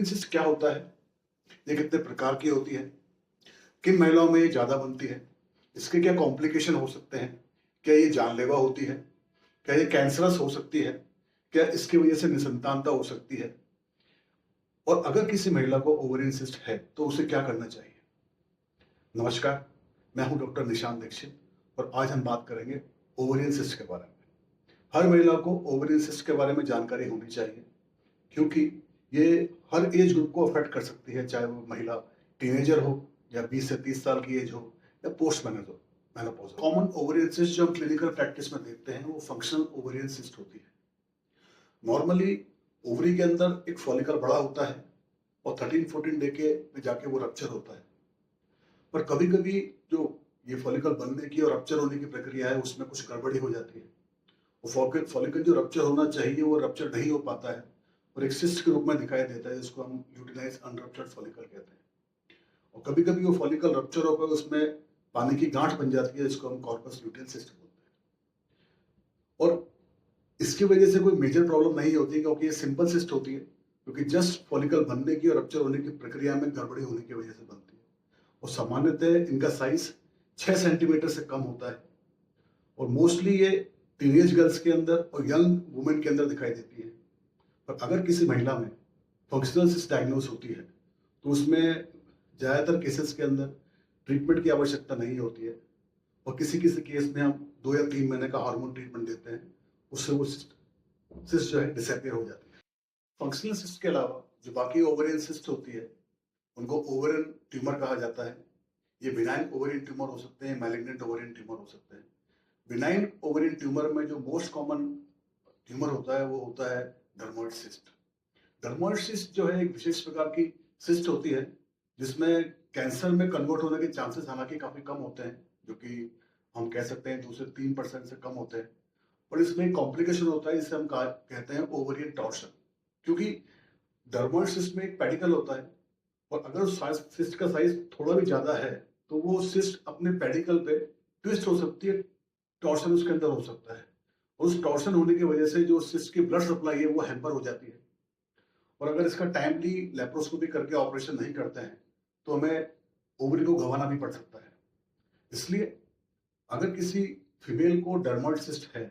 Cyst क्या होता है, ये कितने प्रकार की होती है, किन महिलाओं में ये ज्यादा बनती है, इसके क्या कॉम्प्लिकेशन हो सकते हैं, क्या ये जानलेवा होती है, क्या ये कैंसरस हो सकती है, क्या इसकी वजह से निसंतानता हो सकती है, और अगर किसी महिला को ओवेरियन सिस्ट है तो उसे क्या करना चाहिए। नमस्कार, मैं हूं डॉक्टर निशांत दीक्षित और आज हम बात करेंगे ओवेरियन सिस्ट के बारे में। हर महिला को ओवेरियन सिस्ट के बारे में जानकारी होनी चाहिए क्योंकि ये हर एज ग्रुप को अफेक्ट कर सकती है, चाहे वो महिला टीनेजर हो या 20 से 30 साल की एज हो या post menopause. Common ovarian cyst जो हम क्लिनिकल प्रैक्टिस में देखते हैं वो फंक्शनल ओवेरियन सिस्ट होती है। नॉर्मली ओवरी के अंदर एक फॉलिकल बड़ा होता है और 13-14 डे के में जाके वो रप्चर होता है, पर कभी कभी जो ये फॉलिकल बनने की और रप्चर होने की प्रक्रिया है उसमें कुछ गड़बड़ी हो जाती है। वो फॉलिकल जो रप्चर होना चाहिए वो रप्चर नहीं हो पाता है और एक सिस्ट के रूप में दिखाई देता है, जिसको हम यूटिलाइज अनरप्चर्ड फॉलिकल कहते हैं। और कभी कभी वो फॉलिकल रप्चर होकर उसमें पानी की गांठ बन जाती है, जिसको हम कॉर्पस ल्यूटियल सिस्ट बोलते हैं। और इसकी वजह से कोई मेजर प्रॉब्लम नहीं होती क्योंकि ये सिंपल सिस्ट होती है, क्योंकि जस्ट फॉलिकल बनने की और रप्चर होने की प्रक्रिया में गड़बड़ी होने की वजह से बनती है। और सामान्यतः इनका साइज 6 सेंटीमीटर से कम होता है और मोस्टली ये टीनेज गर्ल्स के अंदर और यंग वुमेन के अंदर दिखाई देती है। पर अगर किसी महिला में फंक्शनल सिस्ट डायग्नोस होती है तो उसमें ज़्यादातर केसेस के अंदर ट्रीटमेंट की आवश्यकता नहीं होती है और किसी किसी केस में हम 2 या 3 महीने का हार्मोन ट्रीटमेंट देते हैं, उससे वो सिस्ट जो है डिसअपियर हो जाती है। फंक्शनल सिस्ट के अलावा जो बाकी ओवेरियन सिस्ट होती है उनको ओवेरियन ट्यूमर कहा जाता है। ये बिनाइन ओवेरियन ट्यूमर हो सकते हैं, मैलिग्नेंट ओवेरियन ट्यूमर हो सकते हैं। बिनाइन ओवेरियन ट्यूमर में जो मोस्ट कॉमन ट्यूमर होता है वो होता है डर्मोइड सिस्ट। डर्मोइड सिस्ट जो है एक विशेष प्रकार की सिस्ट होती है जिसमें कैंसर में कन्वर्ट होने के चांसेस हालांकि काफी कम होते हैं, जो कि हम कह सकते हैं 2 से 3% से कम होते हैं। और इसमें एक कॉम्प्लिकेशन होता है जिसे हम कहते हैं ओवेरियन टॉर्शन, क्योंकि डर्मोइड सिस्ट में एक पेडिकल होता है और अगर उस सिस्ट का साइज थोड़ा भी ज्यादा है तो वो सिस्ट अपने पेडिकल पे ट्विस्ट हो सकती है, टॉर्शन उसके अंदर हो सकता है। उस टॉर्शन होने की वजह से जो सिस्ट की ब्लड सप्लाई है वो हैम्पर हो जाती है और अगर इसका टाइमली लेप्रोस्कोपी करके ऑपरेशन नहीं करते हैं तो हमें ओवरी को गंवाना भी पड़ सकता है। इसलिए अगर किसी फीमेल को डर्मोइड सिस्ट है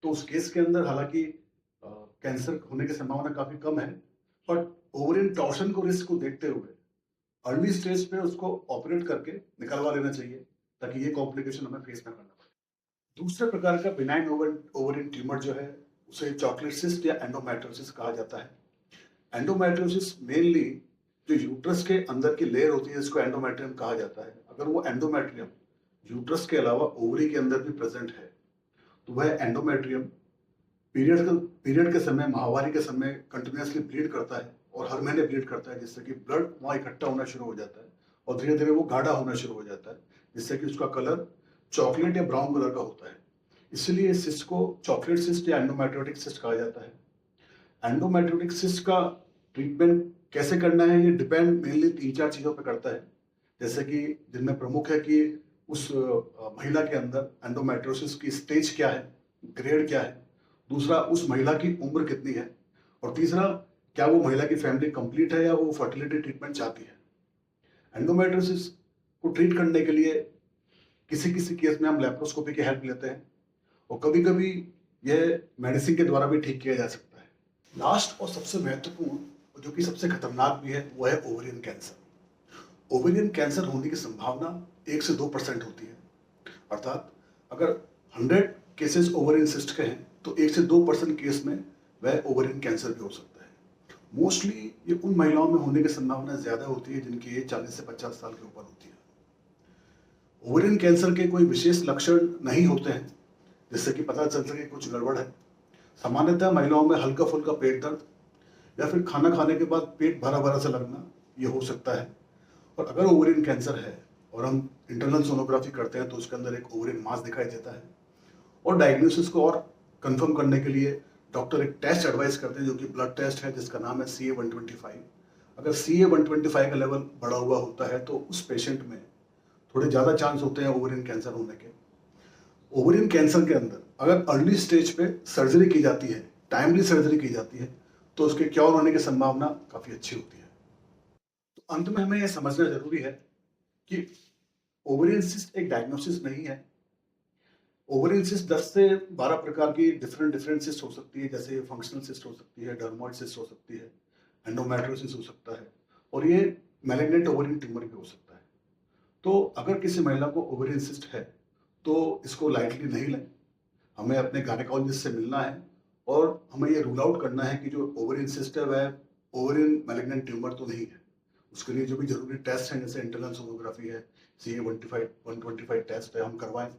तो उस केस के अंदर हालांकि कैंसर होने की संभावना काफी कम है, बट ओवरियन टॉर्शन को रिस्क को देखते हुए अर्ली स्टेज पे उसको ऑपरेट करके निकलवा लेना चाहिए ताकि ये कॉम्प्लिकेशन हमें फेस ना करना पड़े। दूसरे प्रकार का बिनाइन ओवरियन ट्यूमर जो है उसे चॉकलेट सिस्ट या एंडोमेट्रियोसिस कहा जाता है। एंडोमेट्रियोसिस मेनली जो यूट्रस के अंदर की लेयर होती है इसको एंडोमेट्रियम कहा जाता है। अगर वो एंडोमेट्रियम यूट्रस के अलावा ओवरी के अंदर भी प्रेजेंट है तो वह एंडोमेट्रियम पीरियड के समय, माहवारी के समय कंटिन्यूसली ब्लीड करता है और हर महीने ब्लीड करता है, जिससे कि ब्लड वहाँ इकट्ठा होना शुरू हो जाता है और धीरे धीरे वो गाढ़ा होना शुरू हो जाता है, जिससे कि उसका कलर चॉकलेट या ब्राउन कलर का होता है। इसलिए इस सिस्ट को चॉकलेट सिस्ट या एंडोमेट्रियोटिक सिस्ट कहा जाता है। एंडोमेट्रियोटिक सिस्ट का ट्रीटमेंट कैसे करना है ये डिपेंड मेनली 3-4 चीजों पर करता है, जैसे कि जिनमें प्रमुख है कि उस महिला के अंदर एंडोमेट्रियोसिस की स्टेज क्या है, ग्रेड क्या है, दूसरा उस महिला की उम्र कितनी है, और तीसरा क्या वो महिला की फैमिली कंप्लीट है या वो फर्टिलिटी ट्रीटमेंट चाहती है। एंडोमेट्रियोसिस को ट्रीट करने के लिए किसी किसी केस में हम लेप्रोस्कोपी की हेल्प लेते हैं और कभी कभी यह मेडिसिन के द्वारा भी ठीक किया जा सकता है। लास्ट और सबसे महत्वपूर्ण जो कि सबसे खतरनाक भी है वो है ओवेरियन कैंसर। ओवेरियन कैंसर होने की संभावना 1 से 2% होती है, अर्थात अगर 100 केसेस ओवेरियन सिस्ट के हैं तो 1 से 2% केस में वह ओवेरियन कैंसर भी हो सकता है। मोस्टली ये उन महिलाओं में होने की संभावना ज्यादा होती है जिनकी एज 40 से 50 साल के ऊपर होती है। ओवेरियन कैंसर के कोई विशेष लक्षण नहीं होते हैं जिससे कि पता चल सके कुछ गड़बड़ है। सामान्यतः महिलाओं में हल्का फुल्का पेट दर्द या फिर खाना खाने के बाद पेट भरा भरा सा लगना ये हो सकता है। और अगर ओवेरियन कैंसर है और हम इंटरनल सोनोग्राफी करते हैं तो उसके अंदर एक ओवेरियन मास दिखाई देता है और डायग्नोसिस को और कंफर्म करने के लिए डॉक्टर एक टेस्ट एडवाइस करते हैं जो कि ब्लड टेस्ट है, जिसका नाम है CA-125। अगर CA-125 का लेवल बढ़ा हुआ होता है तो उस पेशेंट में थोड़े ज़्यादा चांस होते हैं ओवेरियन कैंसर होने के। ओवेरियन कैंसर के अंदर अगर अर्ली स्टेज पे सर्जरी की जाती है, टाइमली सर्जरी की जाती है, तो उसके क्योर होने की संभावना काफी अच्छी होती है। तो अंत में हमें यह समझना जरूरी है कि ओवेरियन सिस्ट एक डायग्नोसिस नहीं है। ओवेरियन सिस्ट 10 से 12 प्रकार की डिफरेंट सिस्ट हो सकती है, जैसे फंक्शनल सिस्ट हो सकती है, डर्मोइड सिस्ट हो सकती है, एंडोमेट्रियोसिस हो सकता है, और ये मैलिग्नेंट ओवेरियन ट्यूमर भी हो सकता है। तो अगर किसी महिला को ओवेरियन सिस्ट है तो इसको लाइटली नहीं लें। हमें अपने गायनेकोलॉजिस्ट से मिलना है और हमें ये रूल आउट करना है कि जो ओवेरियन सिस्ट है वह ओवेरियन मैलिग्नेंट ट्यूमर तो नहीं है। उसके लिए जो भी जरूरी टेस्ट हैं, जैसे इंटरनल सोनोग्राफी है, CA 125 टेस्ट है, हम करवाएं।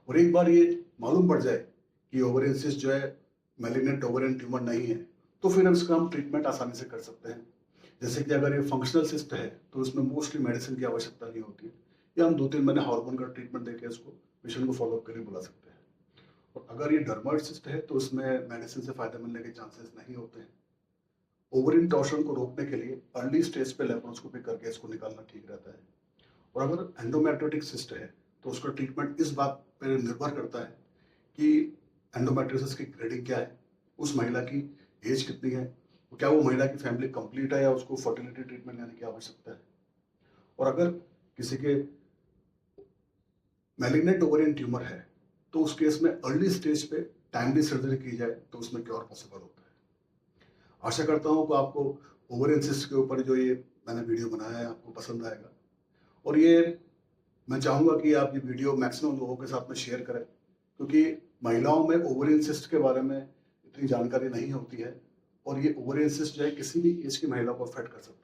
और एक बार ये मालूम पड़ जाए कि ओवेरियन सिस्ट जो है मैलिग्नेंट ओवेरियन ट्यूमर नहीं है, तो फिर हम इसका ट्रीटमेंट आसानी से कर सकते हैं। जैसे कि अगर ये फंक्शनल सिस्ट है तो इसमें मोस्टली मेडिसिन की आवश्यकता नहीं होती है, या हम 2-3 महीने हार्मोन का ट्रीटमेंट देकर इसको पेशेंट को फॉलोअप करके बुला सकते हैं। और अगर ये डर्मोइड सिस्ट है तो इसमें मेडिसिन से फायदा मिलने के चांसेस नहीं होते हैं। ओवरिन टॉर्शन को रोकने के लिए अर्ली स्टेज पे लेप्रोस्कोपी करके इसको निकालना ठीक रहता है। और अगर एंडोमेट्रियोटिक सिस्ट है तो उसका ट्रीटमेंट इस बात पर निर्भर करता है कि एंडोमेट्रियोसिस की ग्रेडिंग क्या है, उस महिला की एज कितनी है, क्या वो महिला की फैमिली कंप्लीट है या उसको फर्टिलिटी ट्रीटमेंट लेने की आवश्यकता है। और अगर किसी के मैलिग्नेंट ओवेरियन ट्यूमर है तो उस केस में अर्ली स्टेज पे टाइमली सर्जरी की जाए तो उसमें क्योर पॉसिबल होता है। आशा करता हूँ कि आपको ओवेरियन सिस्ट के ऊपर जो ये मैंने वीडियो बनाया है आपको पसंद आएगा, और ये मैं चाहूँगा कि आप ये वीडियो मैक्सिमम लोगों के साथ में शेयर करें, क्योंकि महिलाओं में ओवेरियन सिस्ट के बारे में इतनी जानकारी नहीं होती है, और ये ओवेरियन सिस्ट जो है किसी भी एज की महिला को अफेक्ट कर सकता है।